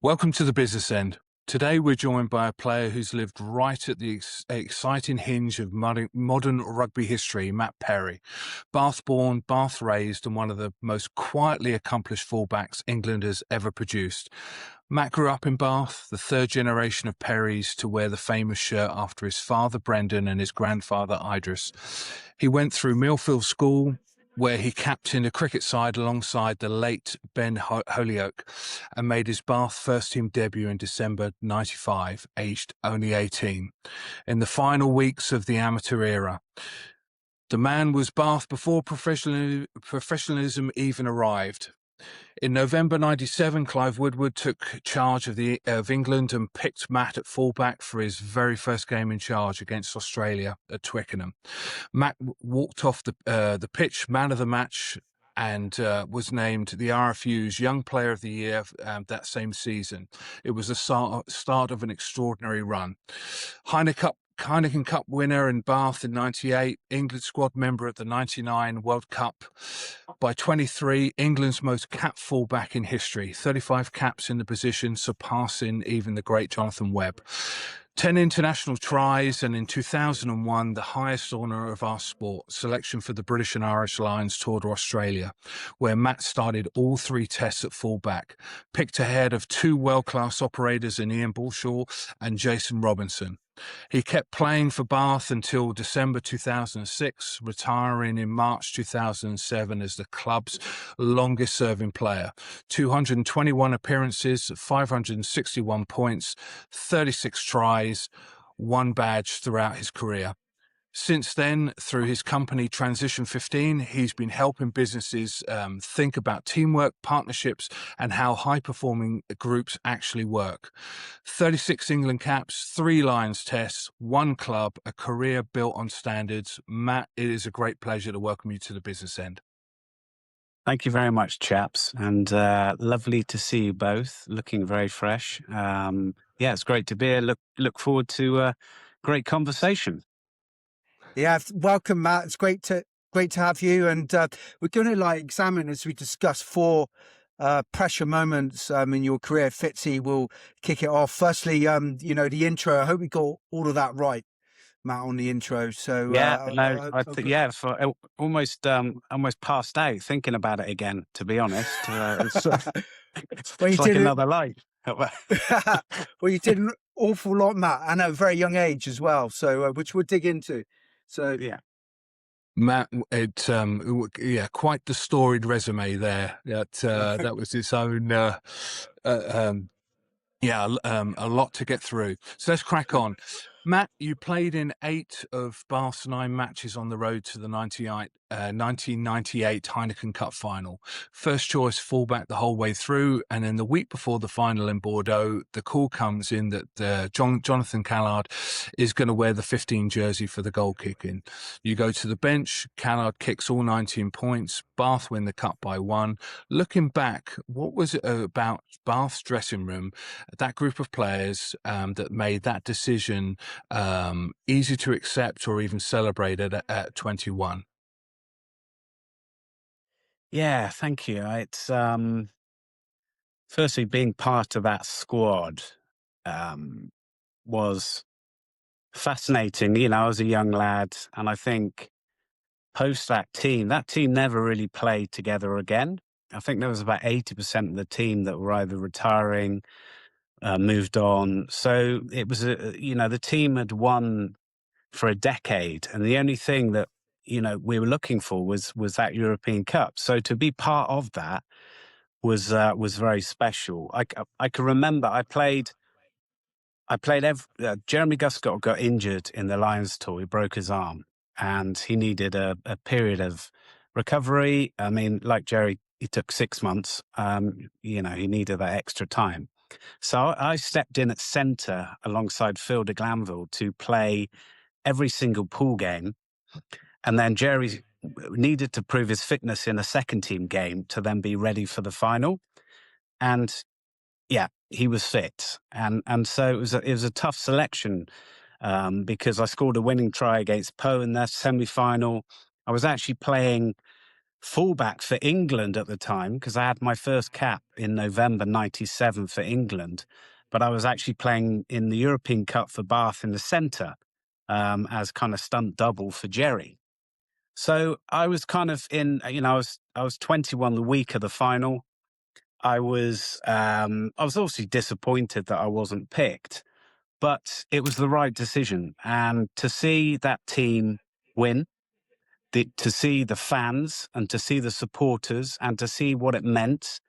Welcome to the business end. Today we're joined by a player who's lived right at the exciting hinge of modern rugby history, Matt Perry. Bath-born, Bath-raised, and one of the most quietly accomplished fullbacks England has ever produced. Matt grew up in Bath, the third generation of Perrys to wear the famous shirt after his father Brendan and his grandfather Idris. He went through Millfield School, where he captained a cricket side alongside the late Ben Holyoake and made his Bath first team debut in December 95, aged only 18, in the final weeks of the amateur era. The man was Bath before professionalism even arrived. In November 97, Clive Woodward took charge of England and picked Matt at fullback for his very first game in charge against Australia at Twickenham. Matt walked off the pitch, man of the match, and was named the RFU's Young Player of the Year that same season. It was the start of an extraordinary run. Heineken Cup winner in Bath in 98, England squad member at the 99 World Cup. By 23, England's most capped fullback in history, 35 caps in the position, surpassing even the great Jonathan Webb. 10 international tries, and in 2001, the highest honour of our sport, selection for the British and Irish Lions tour to Australia, where Matt started all three tests at fullback, picked ahead of two world-class operators in Ian Bullshaw and Jason Robinson. He kept playing for Bath until December 2006, retiring in March 2007 as the club's longest-serving player. 221 appearances, 561 points, 36 tries, one badge throughout his career. Since then, through his company Transition 15, he's been helping businesses think about teamwork, partnerships, and how high-performing groups actually work. 36 England caps, 3 Lions tests, 1 club, a career built on standards. Matt, it is a great pleasure to welcome you to the business end. Thank you very much, chaps, and lovely to see you both, looking very fresh. Yeah, it's great to be here. Look forward to a great conversation. Yeah, welcome, Matt. It's great to have you. And we're going to examine, as we discuss, 4 pressure moments in your career. Fitzy will kick it off. Firstly, the intro. I hope we got all of that right, Matt, on the intro. So for almost passed out thinking about it again. To be honest, it's like another life. Well, you did an awful lot, Matt, and at a very young age as well. So which we'll dig into. So yeah, Matt, quite the storied resume there. That was its own. A lot to get through. So let's crack on. Matt, you played in 8 of Bath's 9 matches on the road to the 1998 Heineken Cup final. First choice fullback the whole way through, and then the week before the final in Bordeaux, the call comes in that Jonathan Callard is going to wear the 15 jersey for the goal kicking. You go to the bench, Callard kicks all 19 points, Bath win the cup by 1. Looking back, what was it about Bath's dressing room, that group of players that made that decision easy to accept or even celebrate at 21? Yeah, thank you. It's firstly, being part of that squad was fascinating. I was a young lad, and I think post that team never really played together again. I think there was about 80% of the team that were either retiring, moved on. So it was, the team had won for a decade, and the only thing that we were looking for was that European Cup. So to be part of that was very special. I can remember I played Jeremy Guscott got injured in the Lions tour. He broke his arm, and he needed a period of recovery. I mean, like Jerry, he took 6 months. He needed that extra time. So I stepped in at centre alongside Phil de Glanville to play every single pool game. And then Jerry needed to prove his fitness in a second team game to then be ready for the final. And yeah, he was fit. And so it was a tough selection because I scored a winning try against Poe in their semi-final. I was actually playing fullback for England at the time, because I had my first cap in November 97 for England, but I was actually playing in the European Cup for Bath in the centre as kind of stunt double for Jerry. So I was kind of I was 21 the week of the final. I was obviously disappointed that I wasn't picked, but it was the right decision. And to see that team win, to see the fans and to see the supporters and to see what it meant,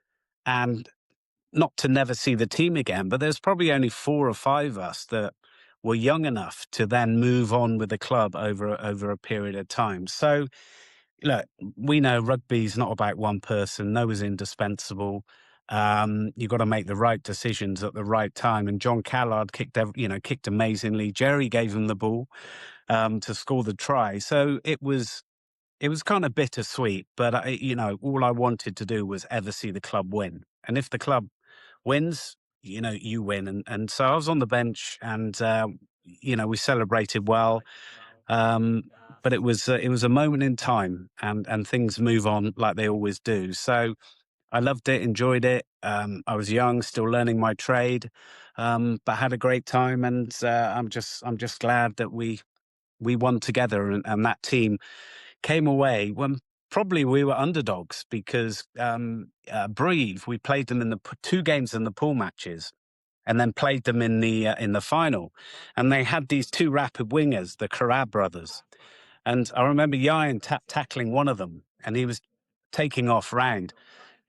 and not to never see the team again, but there's probably only 4 or 5 of us that were young enough to then move on with the club over a period of time. So look, we know rugby's not about one person. No one's indispensable. You've got to make the right decisions at the right time. And John Callard kicked amazingly. Jerry gave him the ball to score the try. So it was kind of bittersweet. But all I wanted to do was ever see the club win. And if the club wins, you win. And so I was on the bench, and we celebrated well. But it was a moment in time, and things move on like they always do. So I loved it, enjoyed it. I was young, still learning my trade, but had a great time. And I'm just glad that we won together, and that team came away when probably we were underdogs, because Brive, we played them in the 2 games in the pool matches, and then played them in the final. And they had these 2 rapid wingers, the Carab brothers. And I remember Ian tackling one of them, and he was taking off round.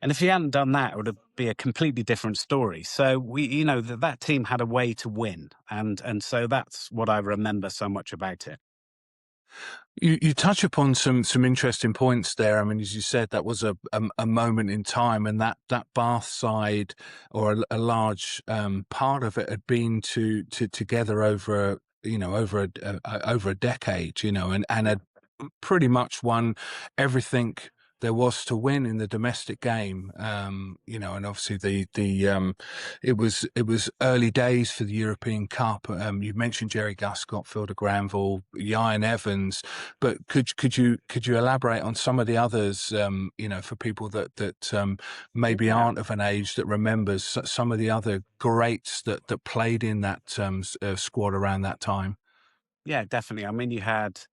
And if he hadn't done that, it would be a completely different story. So that team had a way to win. And so that's what I remember so much about it. You touch upon some interesting points there. I mean, as you said, that was a moment in time, and that Bath side, or a large part of it, had been together over a decade, and had pretty much won everything there was to win in the domestic game, and obviously it was early days for the European Cup. You mentioned Jerry Guscott, Phil de Granville, Ian Evans, but could you elaborate on some of the others? For people that maybe aren't of an age that remembers some of the other greats that played in that squad around that time. Yeah, definitely. I mean, you had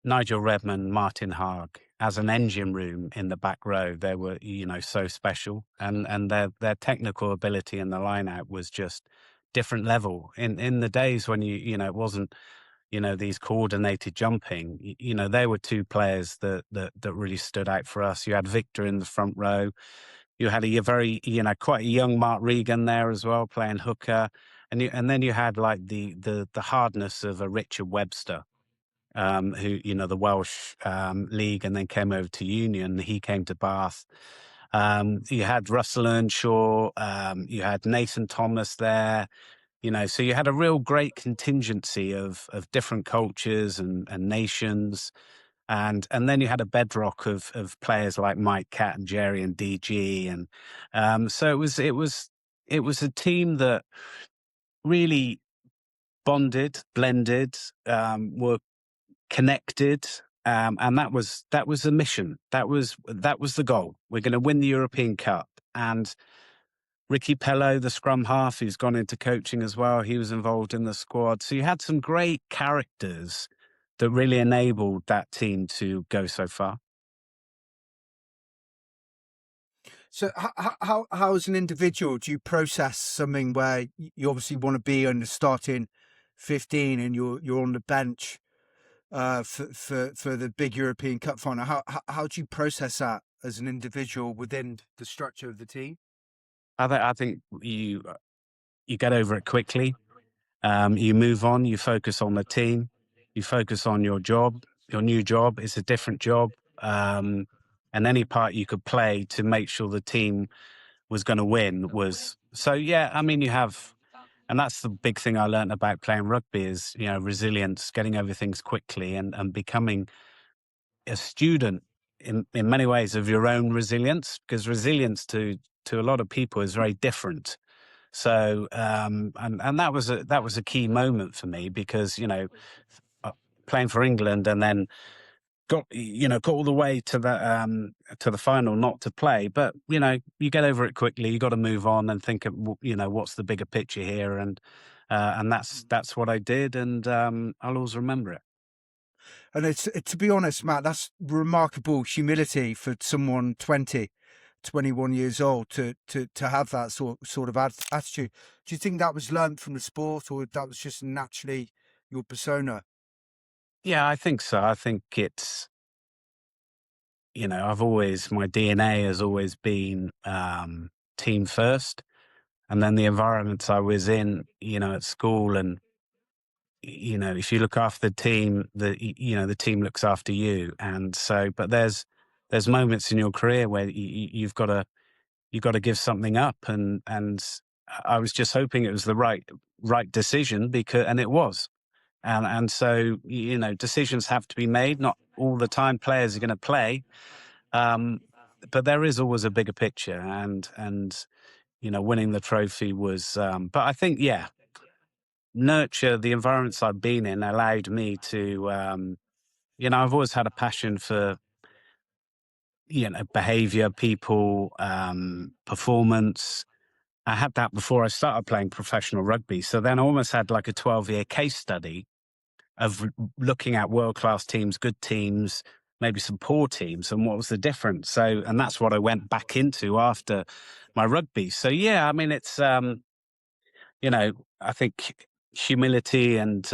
Nigel Redmond, Martin Haag as an engine room in the back row. They were, so special, and their technical ability in the line out was just different level. In the days when it wasn't, these coordinated jumping, they were 2 players that really stood out for us. You had Victor in the front row. You had a very, quite a young Mark Regan there as well, playing hooker, and then you had like the hardness of a Richard Webster, who, the Welsh league, and then came over to Union. He came to Bath. You had Russell Earnshaw, you had Nathan Thomas there, so you had a real great contingency of different cultures and nations. And then you had a bedrock of players like Mike Catt and Jerry and DG. And so it was a team that really bonded, blended, were connected, and that was the mission. That was the goal. We're going to win the European Cup. And Ricky Pello, the scrum half, who's gone into coaching as well, he was involved in the squad. So you had some great characters that really enabled that team to go so far. So how as an individual do you process something where you obviously want to be on the starting 15 and you're on the bench for the big European Cup final? How do you process that as an individual within the structure of the team? I think you get over it quickly. You move on. You focus on the team. You focus on your job. Your new job is a different job, and any part you could play to make sure the team was going to win was. So yeah, I mean, you have, and that's the big thing I learned about playing rugby is resilience, getting over things quickly, and becoming a student in many ways of your own resilience, because resilience to a lot of people is very different. So and that was a key moment for me, because playing for England and then got all the way to the final not to play, but you get over it quickly. You got to move on and think of what's the bigger picture here, and that's what I did, and I'll always remember it. And to be honest, Matt, that's remarkable humility for someone 20, 21 years old to have that sort of attitude. Do you think that was learned from the sport, or that was just naturally your persona? Yeah, I think so. I think it's, my DNA has always been team first. And then the environments I was in, at school, and, if you look after the team, the team looks after you. And so, but there's moments in your career where you've got to give something up. And I was just hoping it was the right decision, and it was. And so, decisions have to be made. Not all the time players are going to play. But there is always a bigger picture, and winning the trophy was. But I think, nurture the environments I've been in allowed me to. I've always had a passion for behavior, people, performance. I had that before I started playing professional rugby. So then I almost had like a 12-year case study of looking at world-class teams, good teams, maybe some poor teams, and what was the difference. So, and that's what I went back into after my rugby. So, I mean, it's, I think humility and,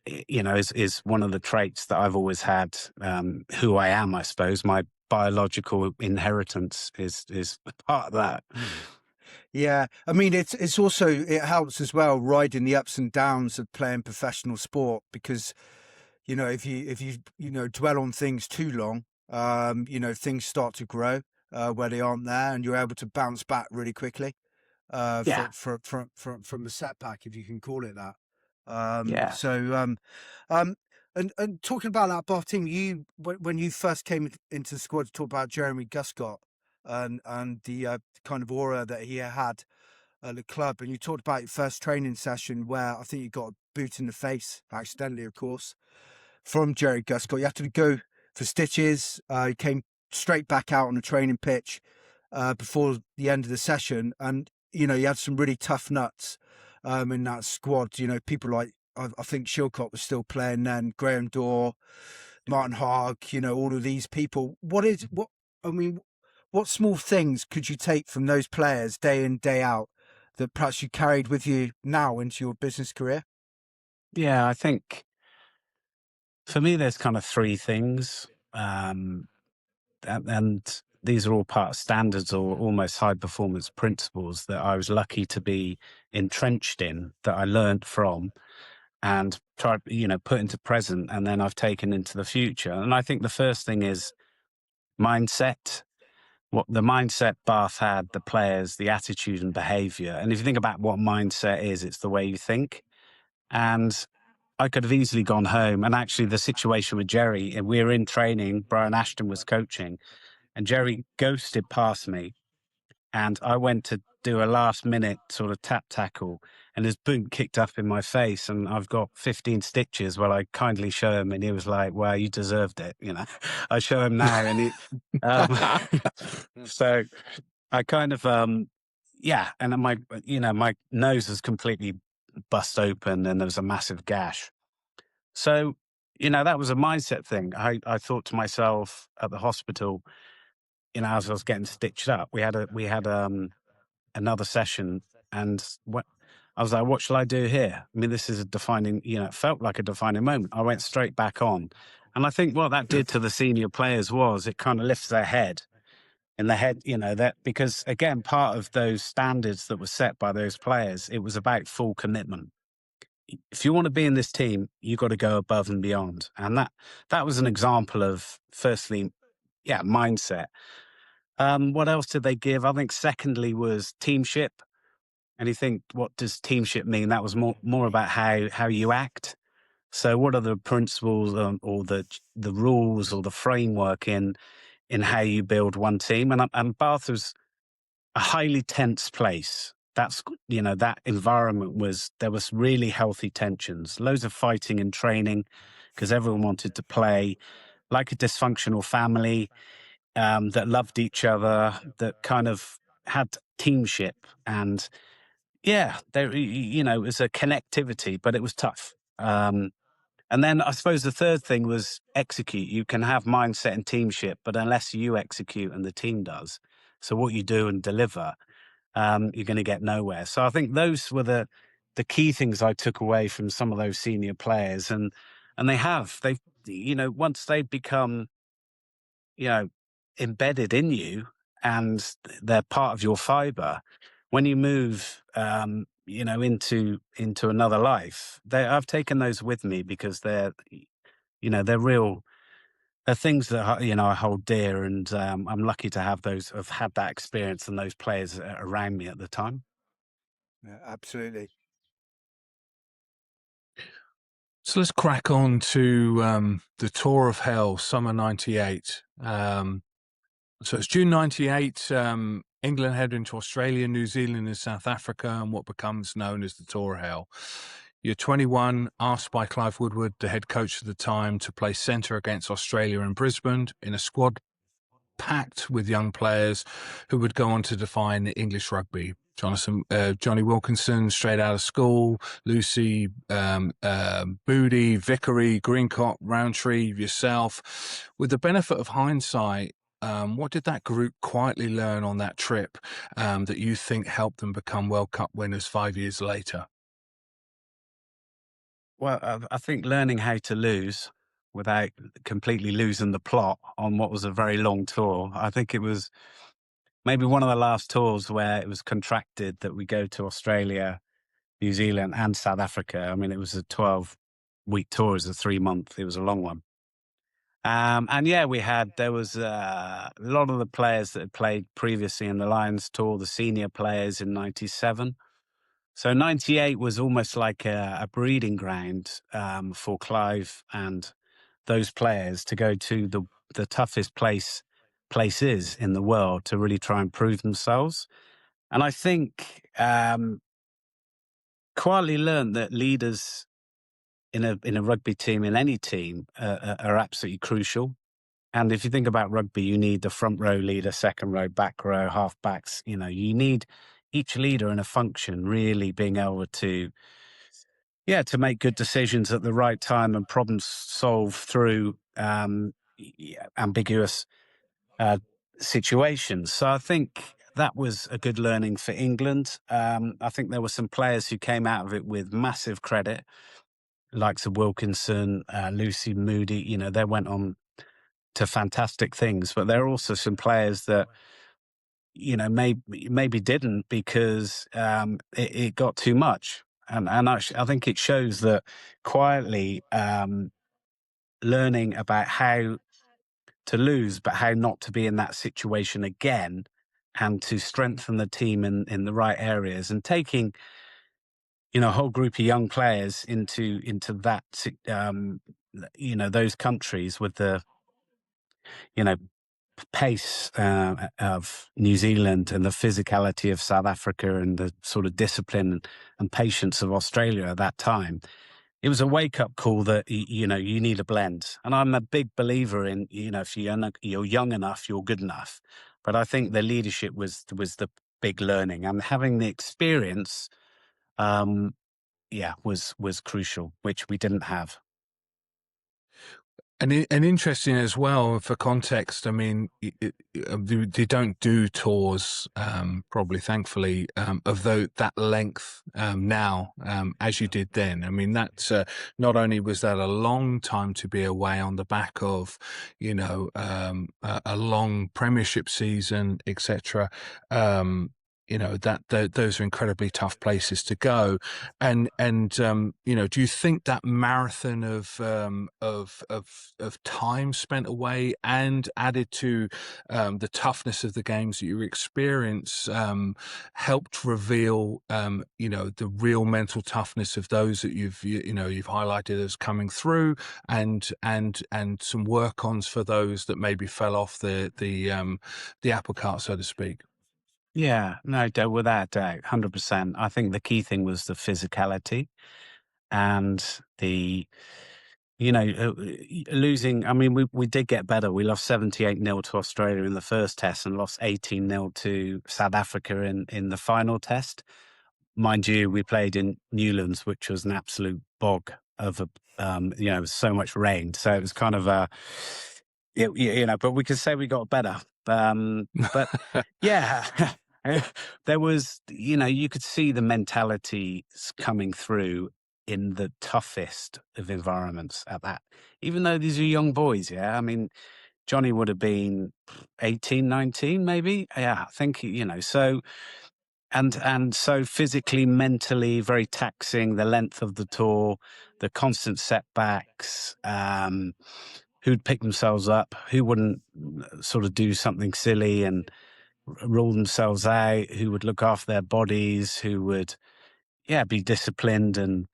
is one of the traits that I've always had, who I am, I suppose. My biological inheritance is part of that. Yeah, I mean, it's also, it helps as well riding the ups and downs of playing professional sport, because if you dwell on things too long, things start to grow where they aren't there, and you're able to bounce back really quickly from the setback, if you can call it that. So and talking about that Bath team, when you first came into the squad, to talk about Jeremy Guscott and the kind of aura that he had at the club, and you talked about your first training session where I think you got a boot in the face, accidentally, of course, from Jerry Guscott. You had to go for stitches. He came straight back out on the training pitch before the end of the session, and you had some really tough nuts in that squad. People like, I think Shilcott was still playing then, Graham Dorr, Martin Haag, all of these people. What small things could you take from those players day in, day out that perhaps you carried with you now into your business career? Yeah, I think for me, there's kind of three things. And these are all part of standards or almost high performance principles that I was lucky to be entrenched in, that I learned from and tried, put into present, and then I've taken into the future. And I think the first thing is mindset. What the mindset Bath had, the players, the attitude and behavior. And if you think about what mindset is, it's the way you think. And I could have easily gone home. And actually the situation with Jerry, we were in training, Brian Ashton was coaching, and Jerry ghosted past me. And I went to do a last minute sort of tap tackle, and his boot kicked up in my face, and I've got 15 stitches. Well, I kindly show him, and he was like, well, you deserved it. I show him now, and so I kind of, and my nose was completely bust open, and there was a massive gash. So, that was a mindset thing. I thought to myself at the hospital, as I was getting stitched up, we had another session, and I was like, what shall I do here? I mean, this is a defining, it felt like a defining moment. I went straight back on. And I think what that did to the senior players was it kind of lifts their head. In the head, that, because again, part of those standards that were set by those players, it was about full commitment. If you want to be in this team, you got to go above and beyond. And that was an example of, firstly, mindset. What else did they give? I think secondly was teamship. And you think, what does teamship mean? That was more about how you act. So what are the principles or the rules or the framework in how you build one team? And Bath was a highly tense place. That's, that environment there was really healthy tensions, loads of fighting and training, because everyone wanted to play like a dysfunctional family, that loved each other, that kind of had teamship. And yeah, there, it was a connectivity, but it was tough. And then I suppose the third thing was execute. You can have mindset and teamship, but unless you execute and the team does, so what you do and deliver, you're going to get nowhere. So I think those were the key things I took away from some of those senior players, and they've once they've become embedded in you and they're part of your fiber. When you move, into another life, I've taken those with me because they're real. They're things that I hold dear, and I'm lucky to have had that experience and those players around me at the time. Yeah, absolutely. So let's crack on to the Tour of Hell, summer '98. So it's June '98. England head into Australia, New Zealand, and South Africa, and what becomes known as the Tour of Hell. You're 21, asked by Clive Woodward, the head coach at the time, to play centre against Australia in Brisbane in a squad packed with young players who would go on to define English rugby. Johnny Wilkinson, straight out of school, Lucy, Boody, Vickery, Greencott, Roundtree, yourself. With the benefit of hindsight, what did that group quietly learn on that trip that you think helped them become World Cup winners 5 years later? Well, I think learning how to lose without completely losing the plot on what was a very long tour. I think it was maybe one of the last tours where it was contracted that we go to Australia, New Zealand, and South Africa. I mean, it was a 12-week tour, it was a 3-month, it was a long one. And yeah, there was a lot of the players that had played previously in the Lions tour, the senior players in '97. So '98 was almost like a breeding ground for Clive and those players to go to the toughest places in the world to really try and prove themselves. And I think quietly learned that leaders in a rugby team, in any team, are absolutely crucial. And if you think about rugby, you need the front row leader, second row, back row, half backs. You need each leader in a function really being able to make good decisions at the right time and problem solve through ambiguous situations. So I think that was a good learning for England. I think there were some players who came out of it with massive credit, likes of Wilkinson, Lucy, Moody. They went on to fantastic things, but there are also some players that maybe didn't because it got too much. And actually, I think it shows that quietly learning about how to lose, but how not to be in that situation again, and to strengthen the team in the right areas, and taking a whole group of young players into that those countries with the pace of New Zealand and the physicality of South Africa and the sort of discipline and patience of Australia at that time. It was a wake-up call that, you need a blend. And I'm a big believer in, if you're young enough, you're good enough. But I think the leadership was the big learning. And having the experience, was crucial, which we didn't have. And interesting as well for context. I mean, they don't do tours, probably thankfully, of that length now as you did then. I mean, that's not only was that a long time to be away on the back of, a long Premiership season, etc. Those are incredibly tough places to go, and do you think that marathon of time spent away and added to the toughness of the games that you experience helped reveal the real mental toughness of those that you've highlighted as coming through, and some work-ons for those that maybe fell off the apple cart, so to speak? Yeah, no, without a doubt, 100%. I think the key thing was the physicality and the losing. I mean, we did get better. We lost 78-0 to Australia in the first test and lost 18-0 to South Africa in the final test. Mind you, we played in Newlands, which was an absolute bog of so much rain. So it was kind of but we could say we got better. But yeah, there was, you could see the mentality coming through in the toughest of environments at that, even though these are young boys. Yeah. I mean, Johnny would have been 18, 19, maybe. Yeah. I think, so, and so physically, mentally, very taxing, the length of the tour, the constant setbacks, who'd pick themselves up, who wouldn't sort of do something silly and rule themselves out, who would look after their bodies, who would, be disciplined and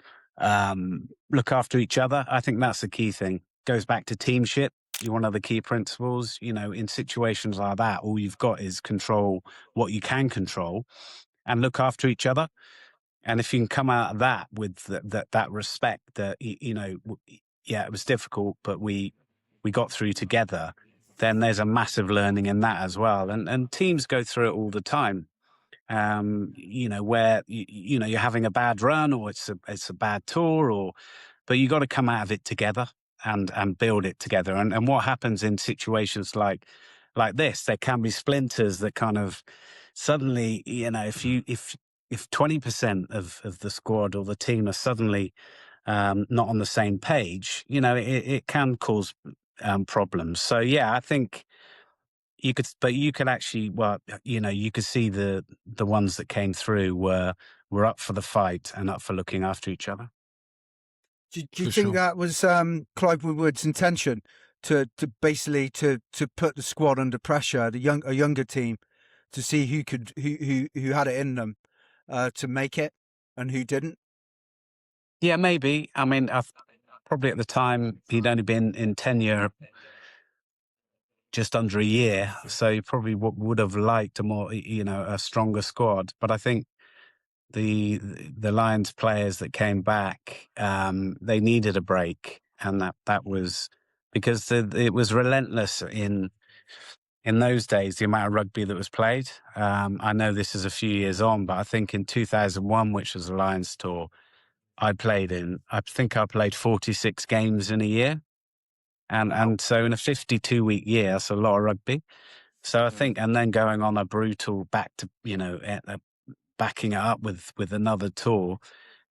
look after each other. I think that's the key thing. Goes back to teamship. One of the key principles, in situations like that, all you've got is control what you can control and look after each other. And if you can come out of that with that respect, that it was difficult, but we got through together. Then there's a massive learning in that as well. And teams go through it all the time. Where you're having a bad run or it's a bad tour, but you got to come out of it together and build it together. And what happens in situations like this, there can be splinters that kind of suddenly, if 20% of the squad or the team are suddenly not on the same page, it can cause problems. So yeah, I think you could actually, you could see the ones that came through were up for the fight and up for looking after each other. Do you think that was Clive Woodward's intention to basically to put the squad under pressure, a younger team, to see who had it in them to make it and who didn't? Yeah, maybe. I mean, probably at the time he'd only been in tenure just under a year, so he probably would have liked a stronger squad. But I think the Lions players that came back, they needed a break, and that was because it was relentless in those days, the amount of rugby that was played. I know this is a few years on, but I think in 2001, which was the Lions tour, I think I played 46 games in a year. And so in a 52-week year, that's a lot of rugby. So I think, and then going on a brutal backing it up with another tour,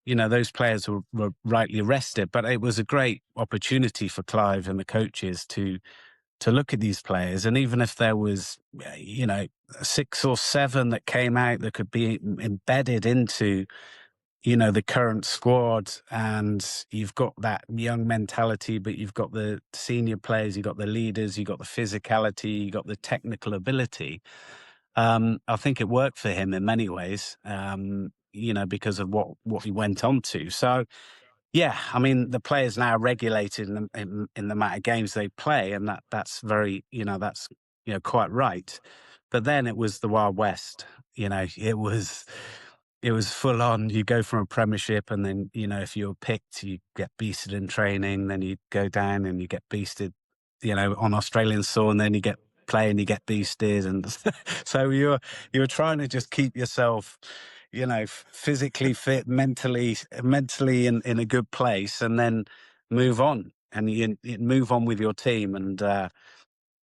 those players were rightly rested. But it was a great opportunity for Clive and the coaches to look at these players. And even if there was, 6 or 7 that came out that could be embedded into the current squad, and you've got that young mentality, but you've got the senior players, you've got the leaders, you've got the physicality, you've got the technical ability. I think it worked for him in many ways, because of what he went on to. So, yeah, I mean, the players now regulated in the amount of games they play, and that's very, that's quite right. But then it was the Wild West. It was full on. You go from a premiership, and then if you're picked, you get beasted in training. Then you go down and you get beasted, on Australian soil, and then you get play and you get beasted, and so you're trying to just keep yourself, physically fit, mentally in a good place, and then move on and you move on with your team. And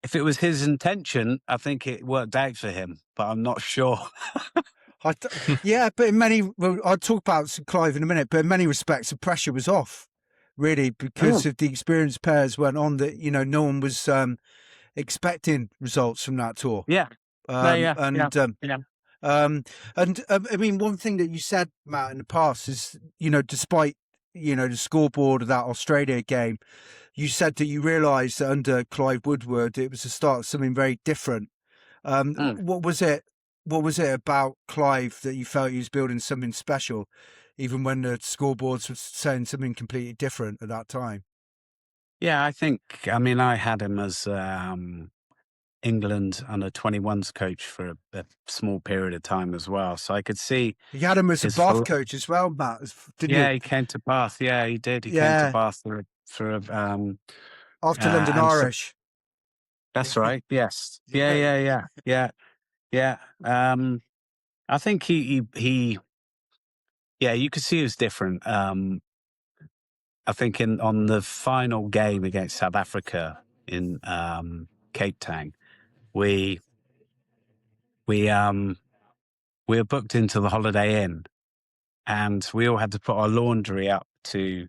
if it was his intention, I think it worked out for him, but I'm not sure. Yeah, but I'll talk about Clive in a minute, but in many respects, the pressure was off, really, because of the experienced players went on that, no one was expecting results from that tour. Yeah. I mean, one thing that you said, Matt, in the past is, despite, the scoreboard of that Australia game, you said that you realised that under Clive Woodward, it was the start of something very different. What was it? What was it about Clive that you felt he was building something special, even when the scoreboards were saying something completely different at that time? Yeah, I think, I mean, I had him as England under 21s coach for a small period of time as well. So I could see You had him as a his Bath coach as well, Matt, didn't yeah, you? he came to Bath. Yeah, he did. He came to Yeah, Bath for after London and so Irish. that's right. Yes. Yeah, Yeah. yeah. I think he yeah, you could see he was different. I think on the final game against South Africa in Cape Town, we we um we were booked into the Holiday Inn, and we all had to put our laundry up to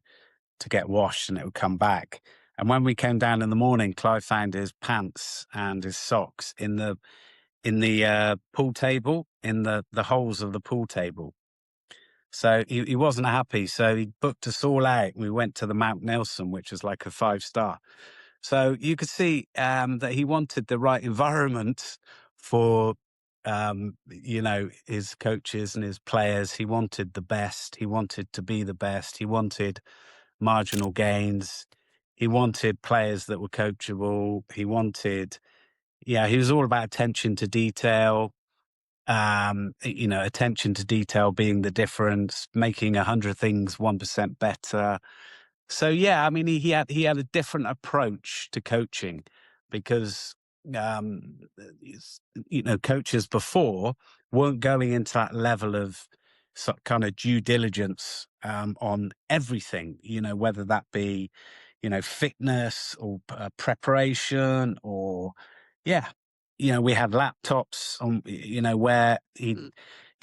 get washed, and it would come back. And when we came down in the morning, Clive found his pants and his socks in the pool table, in the holes of the pool table. So he wasn't happy. So he booked us all out. We went to the Mount Nelson, which is like a 5-star. So you could see that he wanted the right environment for his coaches and his players. He wanted the best. He wanted to be the best. He wanted marginal gains. He wanted players that were coachable. He was all about attention to detail. Attention to detail being the difference, making 100 things 1% better. So yeah, I mean, he had a different approach to coaching because coaches before weren't going into that level of kind of due diligence on everything. Whether that be fitness or preparation or yeah. We had laptops on, where he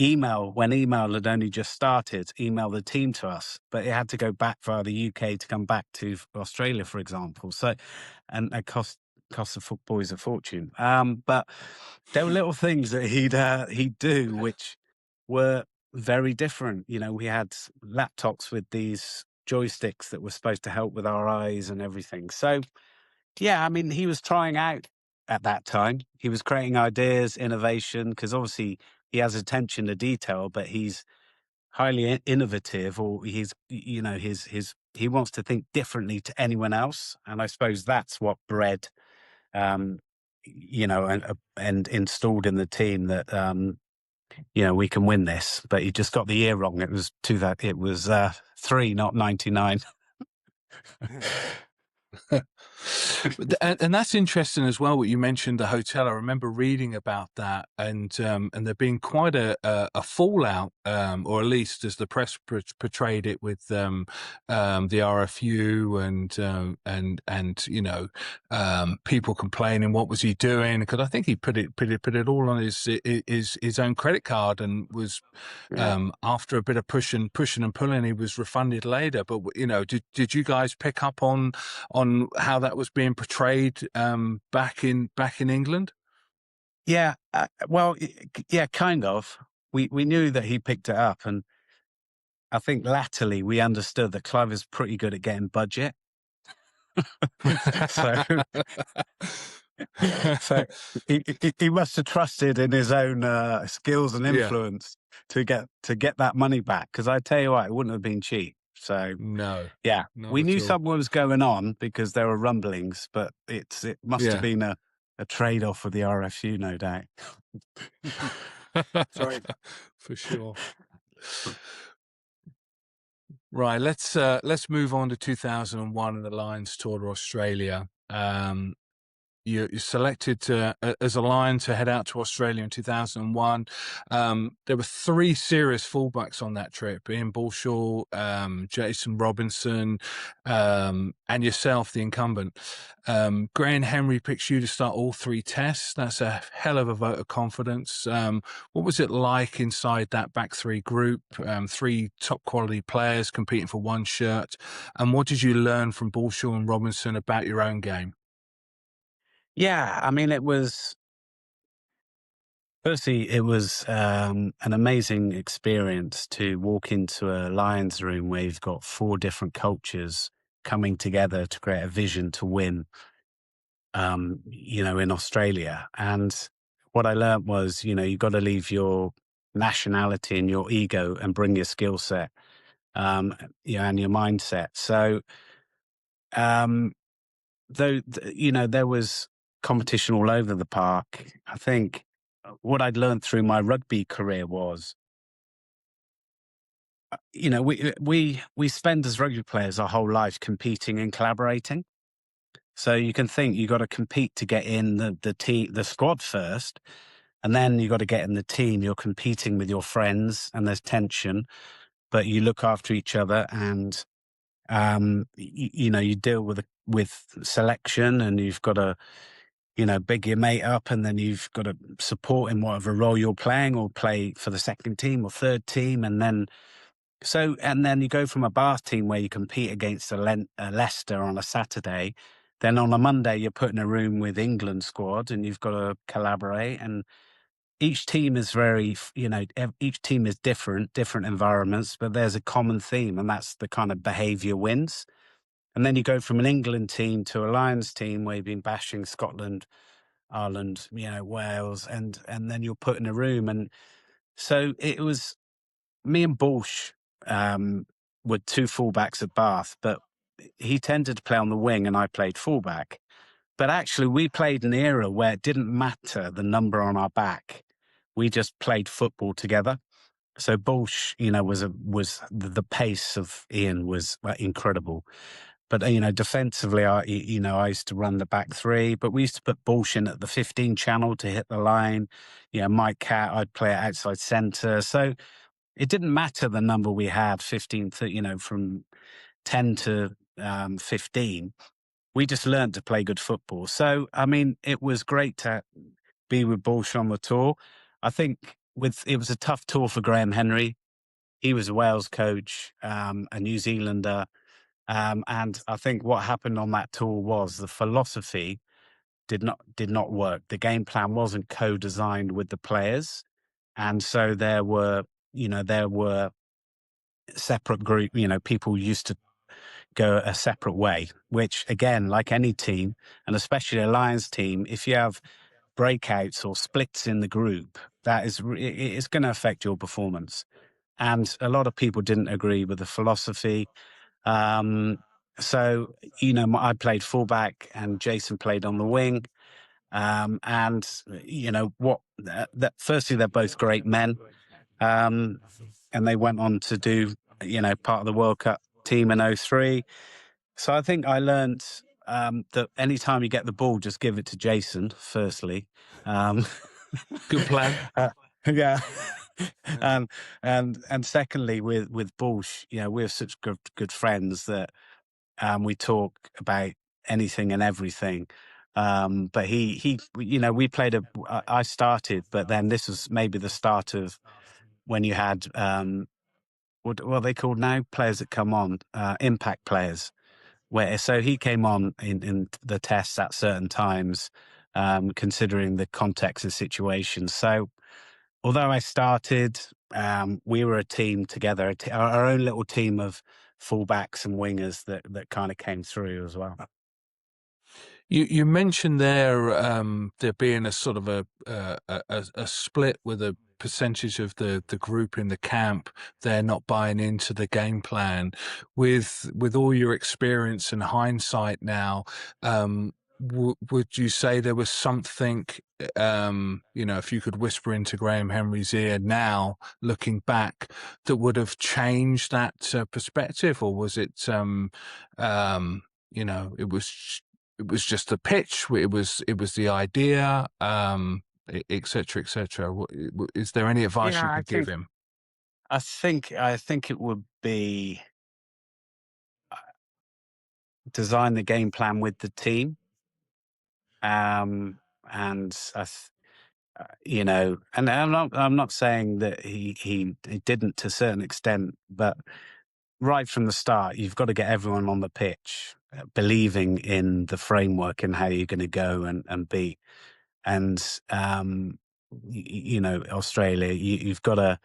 email when email had only just started, email the team to us, but it had to go back via the UK to come back to Australia, for example. So, and it cost the boys a fortune. But there were little things that he'd do which were very different. We had laptops with these joysticks that were supposed to help with our eyes and everything. So, yeah, I mean, he was trying out at that time. He was creating ideas, innovation, because obviously he has attention to detail, but he's highly innovative, or he wants to think differently to anyone else. And I suppose that's what bred, and installed in the team that, we can win this. But he just got the year wrong. It was 3, not 99. And that's interesting as well. What you mentioned, the hotel. I remember reading about that, and there being quite a fallout, or at least as the press portrayed it, with the RFU and people complaining, what was he doing? Because I think he put it all on his own credit card, and was after a bit of pushing and pulling, he was refunded later. But did you guys pick up on how that was being portrayed back in England? Yeah, kind of. We knew that he picked it up, and I think latterly we understood that Clive is pretty good at getting budget. so so he must have trusted in his own skills and influence to get that money back. Because I tell you what, it wouldn't have been cheap. So no, yeah, we knew something was going on because there were rumblings, but it must have been a trade-off with the RFU, no doubt. Sorry. For sure. Right, let's move on to 2001 and the Lions tour to Australia. You're selected as a Lion to head out to Australia in 2001. There were 3 serious fullbacks on that trip: Ian Bullshaw, Jason Robinson, and yourself, the incumbent. Graham Henry picks you to start all 3 tests. That's a hell of a vote of confidence. What was it like inside that back 3 group? 3 top quality players competing for one shirt. And what did you learn from Bullshaw and Robinson about your own game? Yeah, I mean, it was an amazing experience to walk into a Lions room where you've got 4 different cultures coming together to create a vision to win, in Australia. And what I learned was, you've got to leave your nationality and your ego and bring your skill set, and your mindset. So, there was competition all over the park. I think what I'd learned through my rugby career was, we spend as rugby players our whole life competing and collaborating. So you can think you got to compete to get in the squad first, and then you got to get in the team. You're competing with your friends, and there's tension, but you look after each other, and you deal with selection, and you've got to big your mate up, and then you've got to support in whatever role you're playing, or play for the second team or third team, and then you go from a Bath team where you compete against a Leicester on a Saturday. Then on a Monday, you're put in a room with England squad, and you've got to collaborate. And each team is each team is different environments, but there's a common theme, and that's the kind of behaviour wins. And then you go from an England team to a Lions team where you've been bashing Scotland, Ireland, Wales, and then you're put in a room. And so it was me and Bush were two fullbacks at Bath, but he tended to play on the wing and I played fullback. But actually, we played an era where it didn't matter the number on our back. We just played football together. So Bush, was the pace of Ian was incredible. But defensively, I used to run the back three, but we used to put Bush in at the 15 channel to hit the line. Mike Cat, I'd play outside centre. So it didn't matter the number we had, 15, from 10 to 15. We just learned to play good football. So, I mean, it was great to be with Bush on the tour. I think it was a tough tour for Graham Henry. He was a Wales coach, a New Zealander. And I think what happened on that tour was the philosophy did not work. The game plan wasn't co-designed with the players. And so there were separate group, people used to go a separate way, which again, like any team, and especially a Lions team, if you have breakouts or splits in the group, it's going to affect your performance. And a lot of people didn't agree with the philosophy. So, I played fullback and Jason played on the wing. Firstly, they're both great men. And they went on to do, part of the World Cup team in 2003. So I think I learned that anytime you get the ball, just give it to Jason, firstly. Good plan. Yeah. And secondly, with Bush, we're such good friends that we talk about anything and everything. But we played I started, but then this was maybe the start of when you had what are they called now? Players that come on, impact players. So he came on in the tests at certain times, considering the context of situation. So although I started, we were a team together, our own little team of fullbacks and wingers that kind of came through as well. You mentioned there being a sort of a split with a percentage of the group in the camp. They're not buying into the game plan. With all your experience and hindsight now, would you say there was something, if you could whisper into Graham Henry's ear now, looking back, that would have changed that perspective, or was it, it was just the pitch. It was the idea, et cetera, et cetera. Is there any advice you could give him? I think it would be design the game plan with the team, and and I'm not saying that he didn't to a certain extent, but right from the start, you've got to get everyone on the pitch believing in the framework and how you're going to go and be. And, Australia, you've got to,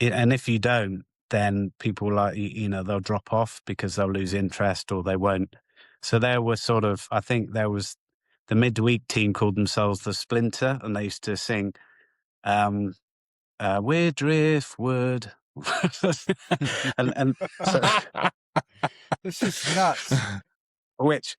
and if you don't, then people they'll drop off because they'll lose interest or they won't. So there was I think there was the midweek team called themselves the Splinter, and they used to sing, we're driftwood. and so This is nuts. which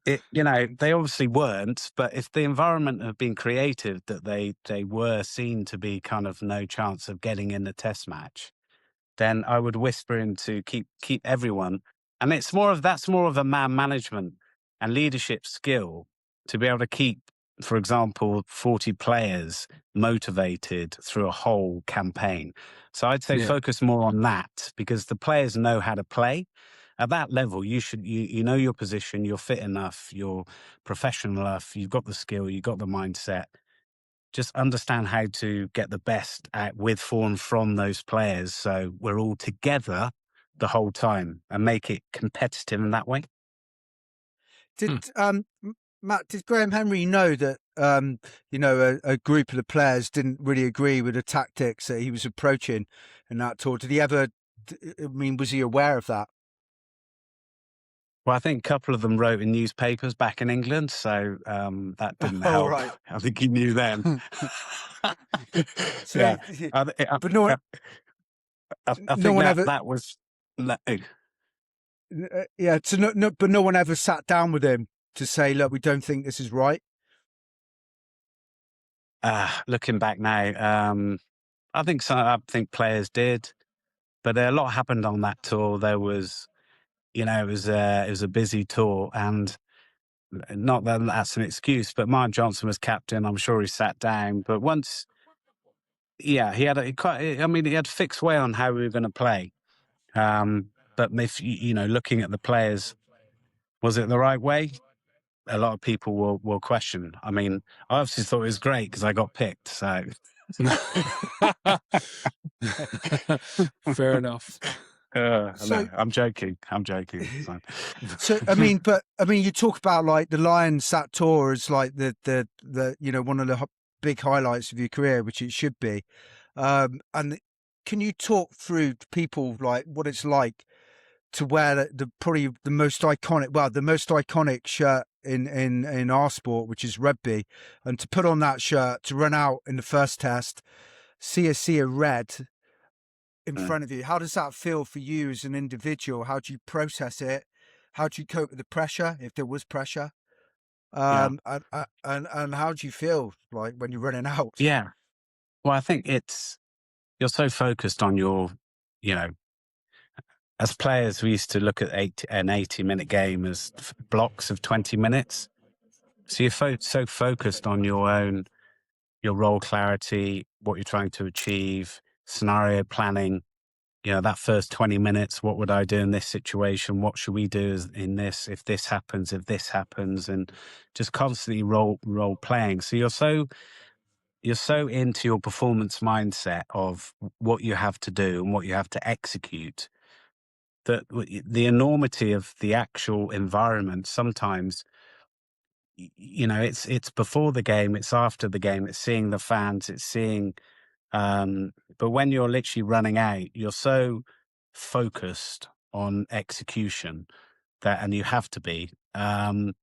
they obviously weren't. But if the environment had been created that they were seen to be kind of no chance of getting in the test match, then I would whisper in to keep everyone. And that's more of a man management and leadership skill to be able to keep, for example, 40 players motivated through a whole campaign. So I'd say Yeah. focus more on that, because the players know how to play. At that level, you know your position, you're fit enough, you're professional enough, you've got the skill, you've got the mindset. Just understand how to get the best out with, for, and from those players, so we're all together the whole time, and make it competitive in that way. Did Matt, did Graham Henry know that a group of the players didn't really agree with the tactics that he was approaching in that tour? Did he ever? I mean, was he aware of that? Well, I think a couple of them wrote in newspapers back in England, so that didn't Oh, help. right. I think he knew then. So, Yeah, but no one, I no think one ever. that was. Yeah. So but no one ever sat down with him to say, "Look, we don't think this is right." Looking back now, I think players did, but a lot happened on that tour. There was, it was a busy tour, and not that that's an excuse, but Mark Johnson was captain. I'm sure he sat down, but once, he had he had a fixed way on how we were going to play. But if looking at the players, was it the right way? A lot of people will question. I mean, I obviously thought it was great because I got picked. So Fair enough. no, So, I'm joking. so I mean, you talk about like the Lions that tour as like the one of the big highlights of your career, which it should be. And can you talk through to people like what it's like to wear probably the most iconic shirt in our sport, which is rugby, and to put on that shirt, to run out in the first test, see a sea of red in front of you? How does that feel for you as an individual? How do you process it? How do you cope with the pressure, if there was pressure? Yeah, And how do you feel like when you're running out? yeah. Well, I think you're so focused on your, you know, as players, we used to look at an 80-minute game as blocks of 20 minutes. So you're so focused on your role clarity, what you're trying to achieve, scenario planning. That first 20 minutes, what would I do in this situation? What should we do in this, if this happens, and just constantly role playing. So you're so into your performance mindset of what you have to do and what you have to execute, that the enormity of the actual environment sometimes, it's before the game, it's after the game, it's seeing the fans, it's seeing, but when you're literally running out, you're so focused on execution and you have to be, to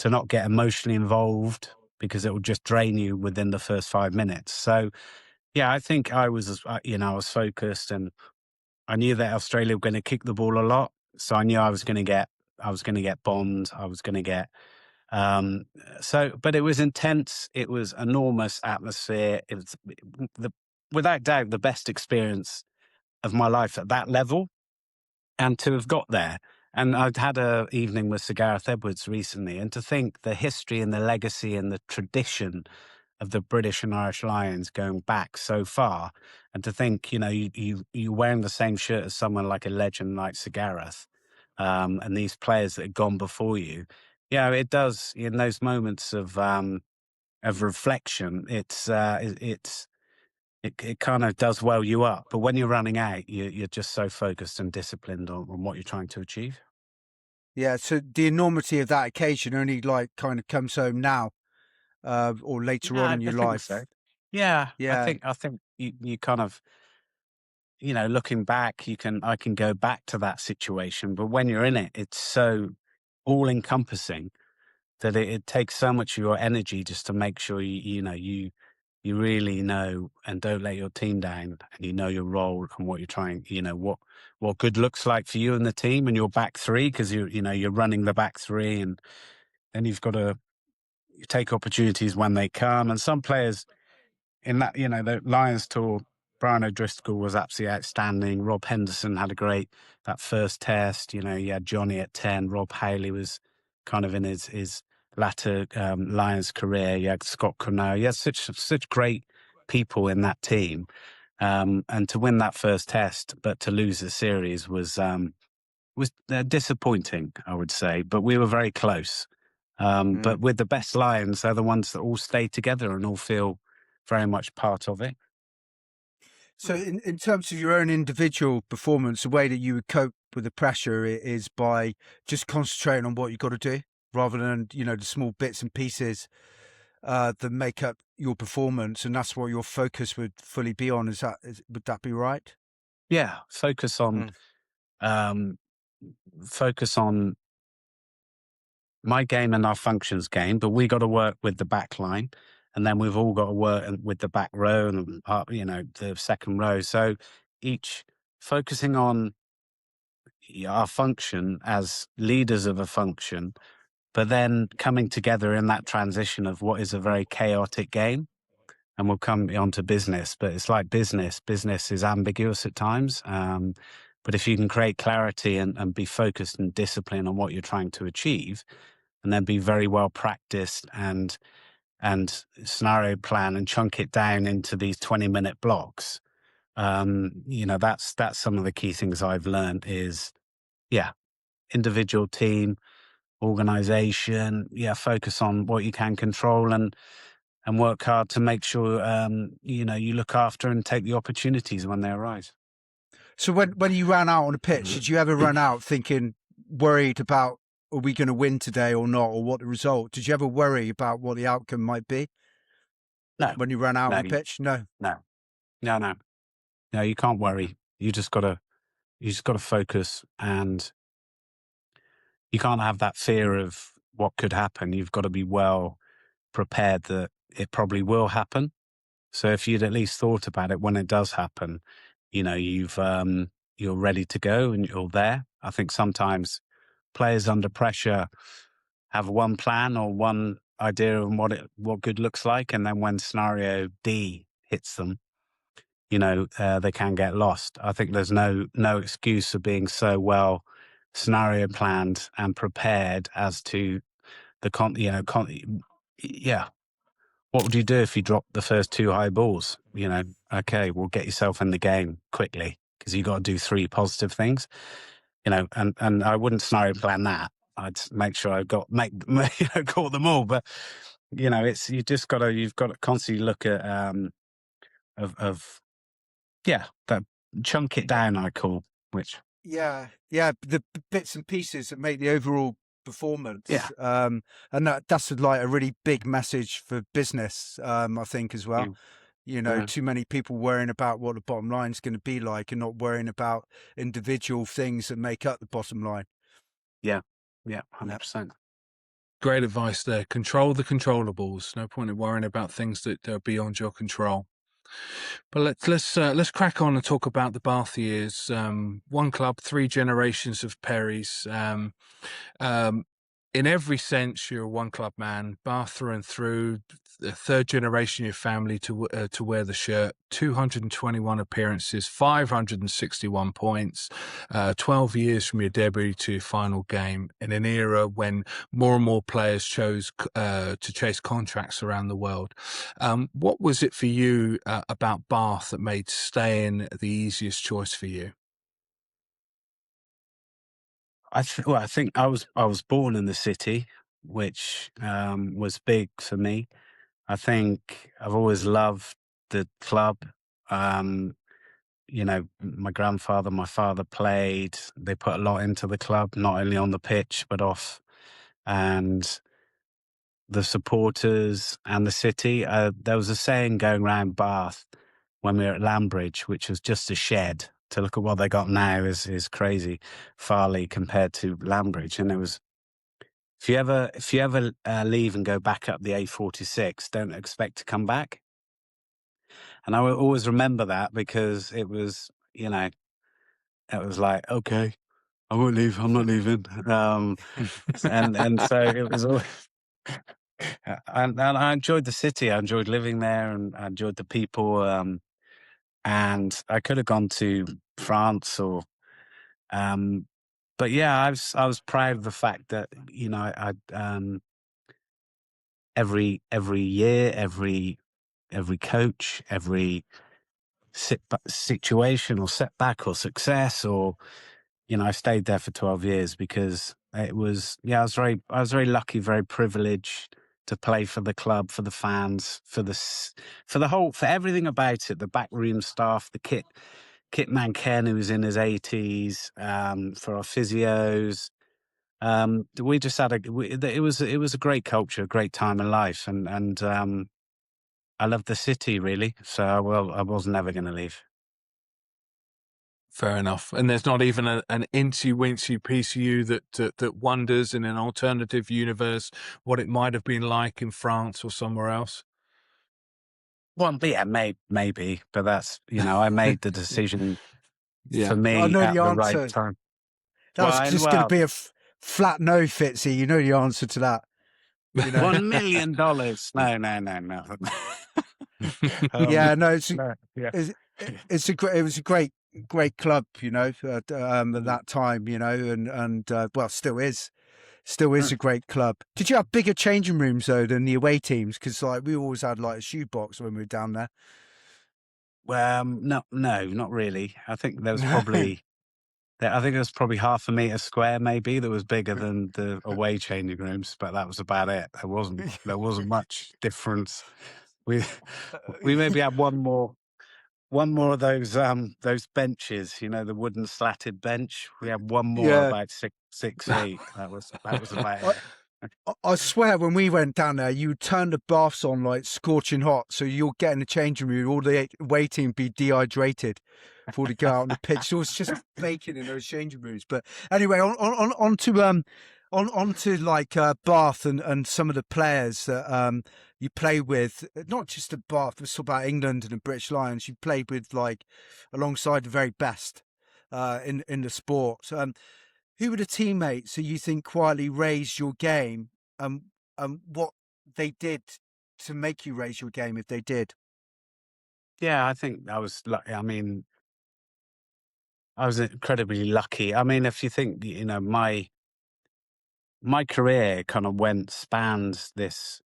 not get emotionally involved, because it will just drain you within the first 5 minutes. So yeah, I think I was focused, and I knew that Australia were going to kick the ball a lot. So I knew I was going to get bombed. I was going to get, but it was intense. It was enormous atmosphere. It was without doubt the best experience of my life at that level. And to have got there, and I'd had a evening with Sir Gareth Edwards recently, and to think the history and the legacy and the tradition of the British and Irish Lions going back so far, and to think, you're wearing the same shirt as someone like a legend like Sir Gareth, and these players that had gone before you. It does, in those moments of reflection. It kind of does well you up, but when you're running out, you're just so focused and disciplined on what you're trying to achieve. Yeah. So the enormity of that occasion only like kind of comes home now, or later on Yeah, in I your think life. so. Yeah, Yeah. I think you kind of, looking back, I can go back to that situation, but when you're in it, it's so all encompassing that it takes so much of your energy just to make sure you you really know and don't let your team down, and you know your role and what you're trying, what good looks like for you and the team and your back three, because you're running the back three, and then you've got to take opportunities when they come. And some players in that, the Lions tour, Brian O'Driscoll was absolutely outstanding. Rob Henderson had that first test. You had Johnny at 10. Rob Haley was kind of in his latter Lions career. You had Scott Cornell. You had such great people in that team. And to win that first test, but to lose the series was disappointing, I would say. But we were very close. But with the best Lions, they're the ones that all stay together and all feel very much part of it. So in terms of your own individual performance, the way that you would cope with the pressure is by just concentrating on what you've got to do rather than, the small bits and pieces that make up your performance. And that's what your focus would fully be on. Would that be right? Yeah. Focus on my game and our functions game, but we got to work with the back line, and then we've all got to work with the back row and the second row. So each focusing on our function as leaders of a function, but then coming together in that transition of what is a very chaotic game. And we'll come on to business, but it's like business. Business is ambiguous at times. But if you can create clarity and be focused and disciplined on what you're trying to achieve, and then be very well practiced and scenario plan and chunk it down into these 20-minute blocks, that's some of the key things I've learned is, individual, team, organization, focus on what you can control and work hard to make sure, you look after and take the opportunities when they arise. So when you ran out on the pitch, did you ever run out worried about, are we going to win today or not, or what the result? Did you ever worry about what the outcome might be? No. When you ran out on the pitch? No. No, you can't worry. You just gotta focus, and you can't have that fear of what could happen. You've got to be well prepared that it probably will happen. So if you'd at least thought about it when it does happen, you're ready to go and you're there. I think sometimes players under pressure have one plan or one idea of what good looks like, and then when scenario D hits them, they can get lost. I think there's no excuse for being so well scenario planned and prepared as to what would you do if you drop the first two high balls? Okay, well, get yourself in the game quickly because you got to do three positive things. And I wouldn't scenario plan that. I'd make sure I caught them all. But you've got to constantly look at that chunk it down. I call the bits and pieces that make the overall performance. Yeah. And that's like a really big message for business, I think, as well. Too many people worrying about what the bottom line is going to be like and not worrying about individual things that make up the bottom line. Yeah, 100%. Great advice there. Control the controllables. No point in worrying about things that are beyond your control. But let's crack on and talk about the Bath years. One club, three generations of Perrys. In every sense, you're a one club man. Bath through and through. The third generation of your family to wear the shirt. 221 appearances, 561 points. 12 years from your debut to your final game. In an era when more and more players chose to chase contracts around the world. What was it for you about Bath that made staying the easiest choice for you? I think I was born in the city, which was big for me. I think I've always loved the club. My grandfather, my father played. They put a lot into the club, not only on the pitch but off. And the supporters and the city. There was a saying going around Bath when we were at Lambridge, which was just a shed. To look at what they got now is crazy, Farley compared to Lambridge. And it was, if you ever leave and go back up the A46, don't expect to come back. And I will always remember that because it was, it was like, okay, I won't leave. I'm not leaving. And so it was all, and I enjoyed the city. I enjoyed living there, and I enjoyed the people. And I could have gone to France um, but yeah, I was proud of the fact that every year, every coach, every situation or setback or success, or I stayed there for 12 years because it was, I was very lucky, very privileged to play for the club, for the fans, for everything about it, the backroom staff, the kit man Ken, who was in his 80s, for our physios. We just had it was a great culture, a great time in life. And I loved the city really. So I was never going to leave. Fair enough. And there's not even an incy-wincy piece of you that wonders in an alternative universe what it might have been like in France or somewhere else? Well, yeah, maybe, but that's, I made the decision for Yeah. I me know at the the right answer. time. That was just going to be a flat no, Fitzy. You know the answer to that. $1 million. No, no, no, no. Yeah, no, No, yeah. it was a great club, at that time, and well, still is a great club. Did you have bigger changing rooms though than the away teams? Because like we always had like a shoebox when we were down there. No, not really. I think there was probably half a meter square, maybe, that was bigger than the away changing rooms, but that was about it. There wasn't much difference. We we maybe had one more of those benches, the wooden slatted bench. We had one more Yeah. about 6 feet. That was about I, it. I swear, when we went down there, you turn the baths on like scorching hot, so you'll get in the changing room, all the away team be dehydrated before they go out on the pitch. So it's just baking in those changing rooms. But anyway, on to like Bath and some of the players that you play with, not just at Bath, but about England and the British Lions. You played with like alongside the very best in the sport. Who were the teammates who you think quietly raised your game, and what they did to make you raise your game if they did? Yeah, I think I was lucky. I mean, I was incredibly lucky. I mean, if you think, my career kind of spans this,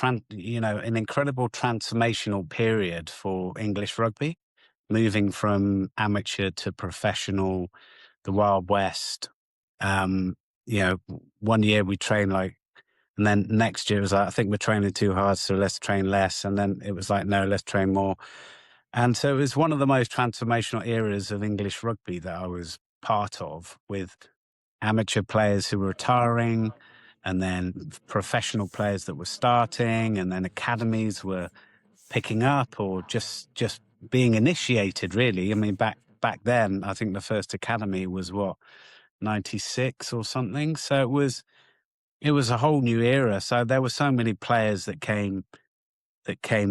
an incredible transformational period for English rugby, moving from amateur to professional, the Wild West. Um, you know, one year we trained and then next year it was like, I think we're training too hard, so let's train less. And then it was like, no, let's train more. And so it was one of the most transformational eras of English rugby that I was part of, with amateur players who were retiring, and then professional players that were starting, and then academies were picking up or just being initiated, really. I mean, back then, I think the first academy was 96 or something. So it was a whole new era. So there were so many players that came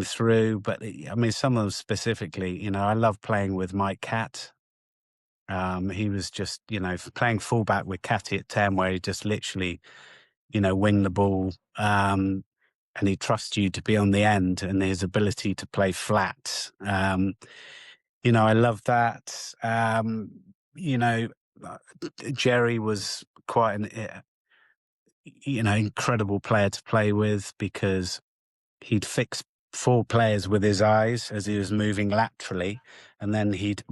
through. But I mean, some of them specifically, I love playing with Mike Catt. He was just, playing fullback with Catty at 10, where he just literally, wing the ball, and he trusts you to be on the end, and his ability to play flat. I love that. Jerry was quite an, incredible player to play with, because he'd fix 4 players with his eyes as he was moving laterally, and then he'd